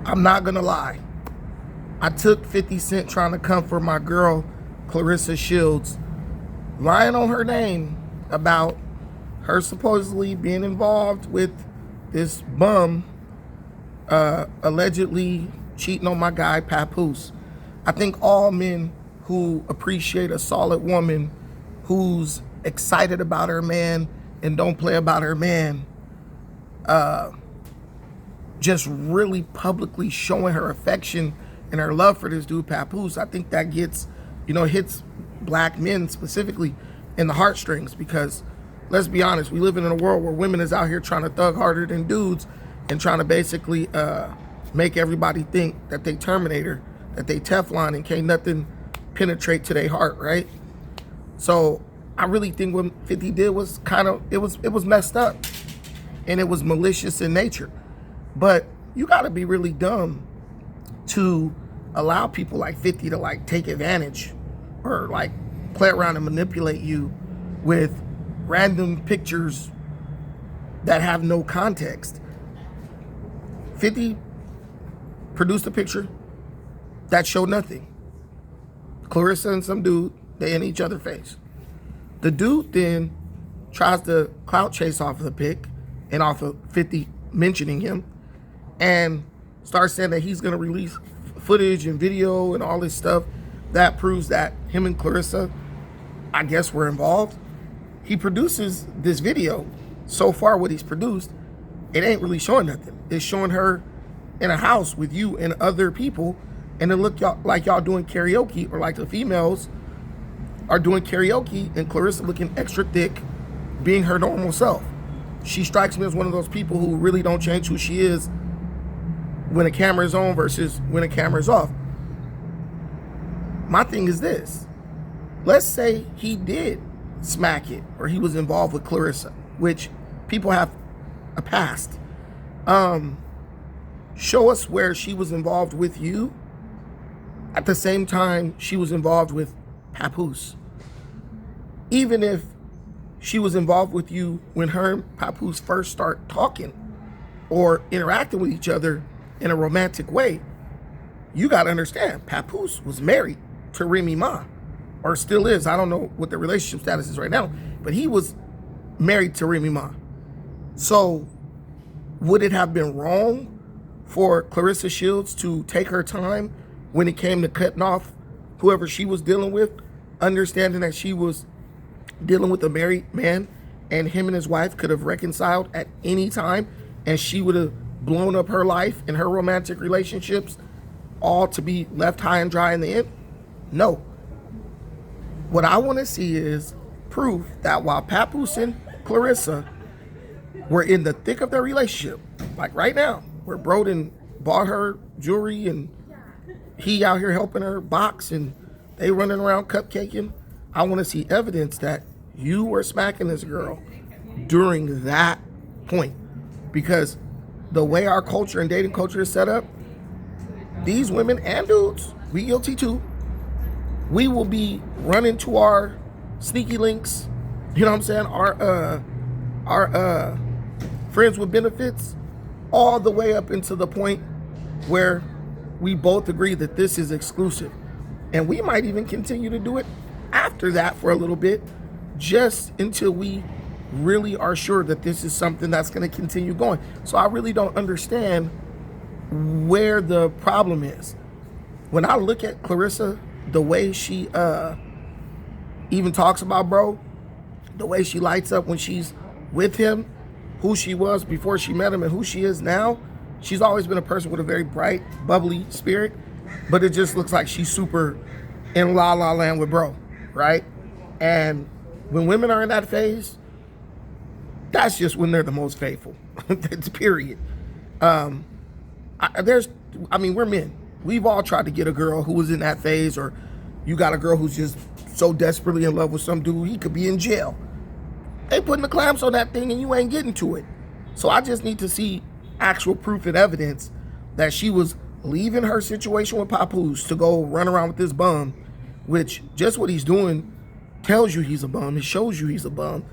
I'm not gonna lie. I took 50 Cent trying to come for my girl, Clarissa Shields, lying on her name about her supposedly being involved with this bum, allegedly cheating on my guy, Papoose. I think all men who appreciate a solid woman who's excited about her man and don't play about her man, just really publicly showing her affection and her love for this dude, Papoose, I think that gets, hits black men specifically in the heartstrings, because let's be honest, we live in a world where women is out here trying to thug harder than dudes and trying to basically make everybody think that they Terminator, that they Teflon, and can't nothing penetrate to their heart, right? So I really think what 50 did was it was messed up, and it was malicious in nature. But you gotta be really dumb to allow people like 50 to like take advantage or like play around and manipulate you with random pictures that have no context. 50 produced a picture that showed nothing. Clarissa and some dude, they in each other's face. The dude then tries to clout chase off of the pic and off of 50 mentioning him, and starts saying that he's gonna release footage and video and all this stuff that proves that him and Clarissa, I guess, were involved. He produces this video. So far what he's produced, it ain't really showing nothing. It's showing her in a house with you and other people, and it look like y'all doing karaoke, or like the females are doing karaoke, and Clarissa looking extra thick, being her normal self. She strikes me as one of those people who really don't change who she is when a camera is on versus when a camera is off. My thing is this. Let's say he did smack it, or he was involved with Clarissa, which people have a past. Show us where she was involved with you at the same time she was involved with Papoose. Even if she was involved with you when her and Papoose first start talking or interacting with each other in a romantic way, you got to understand, Papoose was married to Remy Ma, or still is. I don't know what the relationship status is right now, but he was married to Remy Ma. So would it have been wrong for Clarissa Shields to take her time when it came to cutting off whoever she was dealing with, understanding that she was dealing with a married man and him and his wife could have reconciled at any time, and she would have blown up her life and her romantic relationships all to be left high and dry in the end? No. What I want to see is proof that while Papoose and Clarissa were in the thick of their relationship, like right now, where Broden bought her jewelry and he out here helping her box and they running around cupcaking, I want to see evidence that you were smacking this girl during that point. Because the way our culture and dating culture is set up, these women and dudes, we guilty too, we will be running to our sneaky links, you know what I'm saying, our friends with benefits, all the way up into the point where we both agree that this is exclusive. And we might even continue to do it after that for a little bit, just until we really are sure that this is something that's going to continue going. So I really don't understand where the problem is. When I look at Clarissa, the way she even talks about bro, the way she lights up when she's with him, who she was before she met him and who she is now, she's always been a person with a very bright, bubbly spirit, but it just looks like she's super in la la land with bro, right? And when women are in that phase, that's just when they're the most faithful. It's period. We're men. We've all tried to get a girl who was in that phase, or you got a girl who's just so desperately in love with some dude, he could be in jail. They putting the clamps on that thing and you ain't getting to it. So I just need to see actual proof and evidence that she was leaving her situation with Papoose to go run around with this bum, which just what he's doing tells you he's a bum. It shows you he's a bum.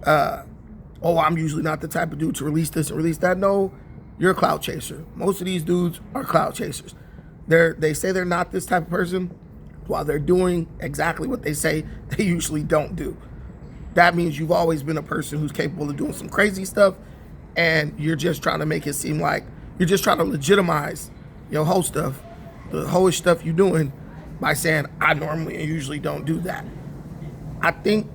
I'm usually not the type of dude to release this and release that. No, you're a clout chaser. Most of these dudes are clout chasers. They say they're not this type of person while they're doing exactly what they say they usually don't do. That means you've always been a person who's capable of doing some crazy stuff, and you're just trying to make it seem like you're just trying to legitimize your whole stuff, the whole stuff you're doing, by saying I normally and usually don't do that. I think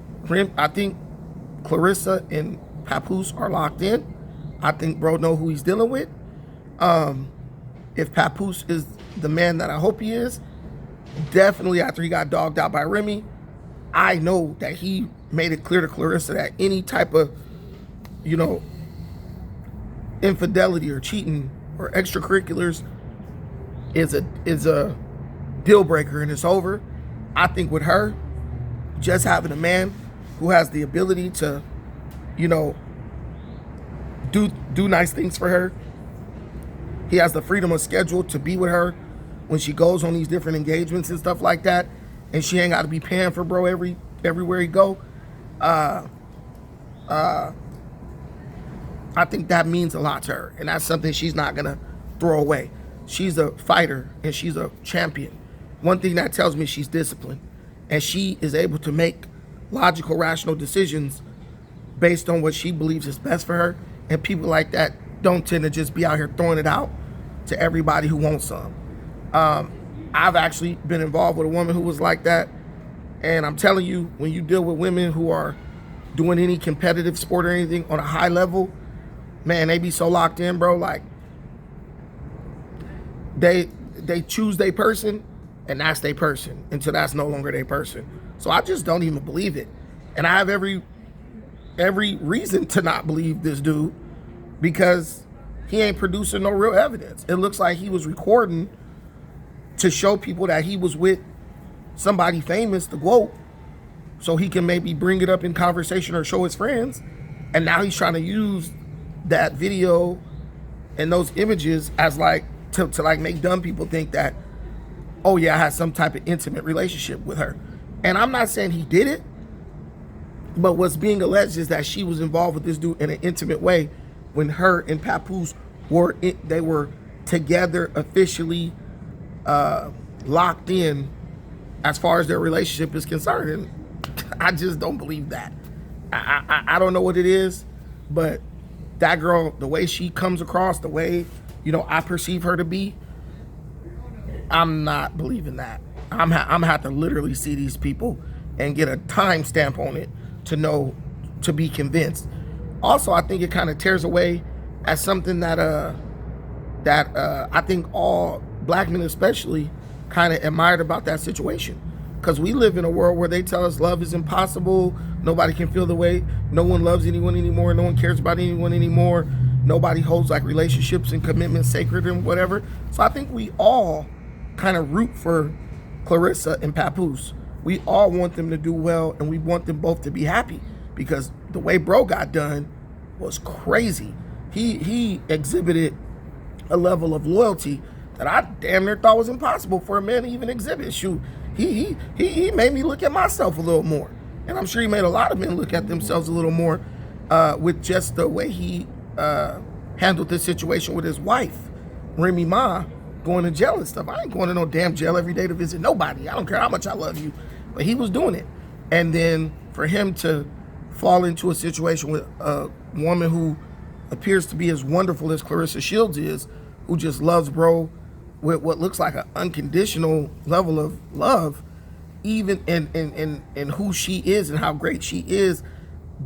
Clarissa and Papoose are locked in. I think bro know who he's dealing with. If Papoose is the man that I hope he is, definitely after he got dogged out by Remy, I know that he made it clear to Clarissa that any type of, infidelity or cheating or extracurriculars is a deal breaker and it's over. I think with her, just having a man who has the ability to, do nice things for her. He has the freedom of schedule to be with her when she goes on these different engagements and stuff like that, and she ain't got to be paying for bro everywhere he go. I think that means a lot to her, and that's something she's not gonna throw away. She's a fighter and she's a champion. One thing that tells me she's disciplined, and she is able to make logical, rational decisions based on what she believes is best for her. And people like that don't tend to just be out here throwing it out to everybody who wants some. I've actually been involved with a woman who was like that, and I'm telling you, when you deal with women who are doing any competitive sport or anything on a high level, man, they be so locked in, bro. Like they choose their person, and that's their person until that's no longer their person. So I just don't even believe it, and I have every reason to not believe this dude, because he ain't producing no real evidence. It looks like he was recording to show people that he was with somebody famous, the quote, so he can maybe bring it up in conversation or show his friends. And now he's trying to use that video and those images as like to like make dumb people think that, oh yeah, I had some type of intimate relationship with her. And I'm not saying he did it, but what's being alleged is that she was involved with this dude in an intimate way when her and Papoose were together officially locked in as far as their relationship is concerned. And I just don't believe that. I don't know what it is, but that girl, the way she comes across, the way, I perceive her to be, I'm not believing that. I'm gonna have to literally see these people and get a timestamp on it to be convinced. Also, I think it kind of tears away at something that I think all black men especially kind of admired about that situation. Because we live in a world where they tell us love is impossible, nobody can feel the way, no one loves anyone anymore, no one cares about anyone anymore, nobody holds like relationships and commitments sacred and whatever. So I think we all kind of root for Clarissa and Papoose. We all want them to do well, and we want them both to be happy, because the way bro got done was crazy. He exhibited a level of loyalty that I damn near thought was impossible for a man to even exhibit. Shoot, he made me look at myself a little more, and I'm sure he made a lot of men look at themselves a little more with just the way he handled this situation with his wife, Remy Ma, going to jail and stuff. I ain't going to no damn jail every day to visit nobody. I don't care how much I love you, but he was doing it. And then for him to fall into a situation with a woman who appears to be as wonderful as Clarissa Shields is, who just loves bro with what looks like an unconditional level of love, even in who she is and how great she is,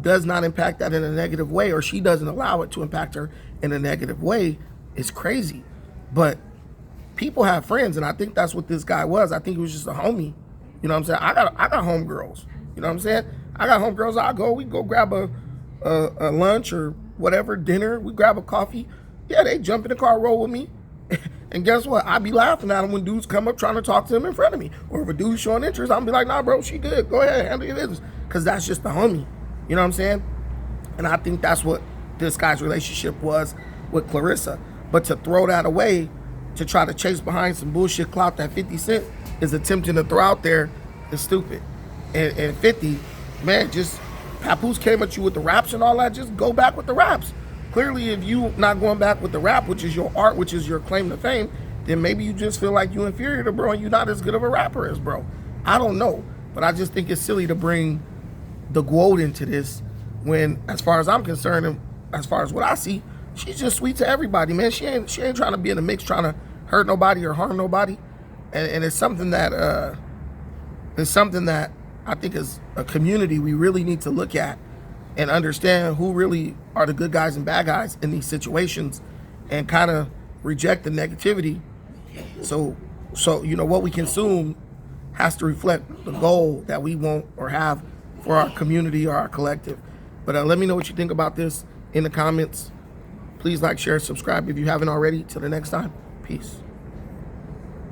does not impact that in a negative way, or she doesn't allow it to impact her in a negative way, is crazy. But people have friends, and I think that's what this guy was. I think he was just a homie. You know what I'm saying? I got homegirls. You know what I'm saying? I got homegirls. We go grab a lunch or whatever, dinner. We grab a coffee. Yeah, they jump in the car, roll with me. And guess what? I be laughing at them when dudes come up trying to talk to them in front of me. Or if a dude's showing interest, I'll be like, nah, bro, she good. Go ahead, handle your business. Because that's just the homie. You know what I'm saying? And I think that's what this guy's relationship was with Clarissa. But to throw that away, to try to chase behind some bullshit clout that 50 Cent is attempting to throw out there, is stupid. And 50, man, just Papoose came at you with the raps and all that. Just go back with the raps. Clearly, if you not going back with the rap, which is your art, which is your claim to fame, then maybe you just feel like you inferior to bro and you're not as good of a rapper as bro. I don't know, but I just think it's silly to bring the quote into this when, as far as I'm concerned, and as far as what I see, she's just sweet to everybody, man. She ain't trying to be in the mix, trying to hurt nobody or harm nobody, and it's something that I think as a community we really need to look at and understand who really are the good guys and bad guys in these situations, and kind of reject the negativity. So you know, what we consume has to reflect the goal that we want or have for our community or our collective. But let me know what you think about this in the comments. Please like, share, subscribe if you haven't already. Till the next time, peace.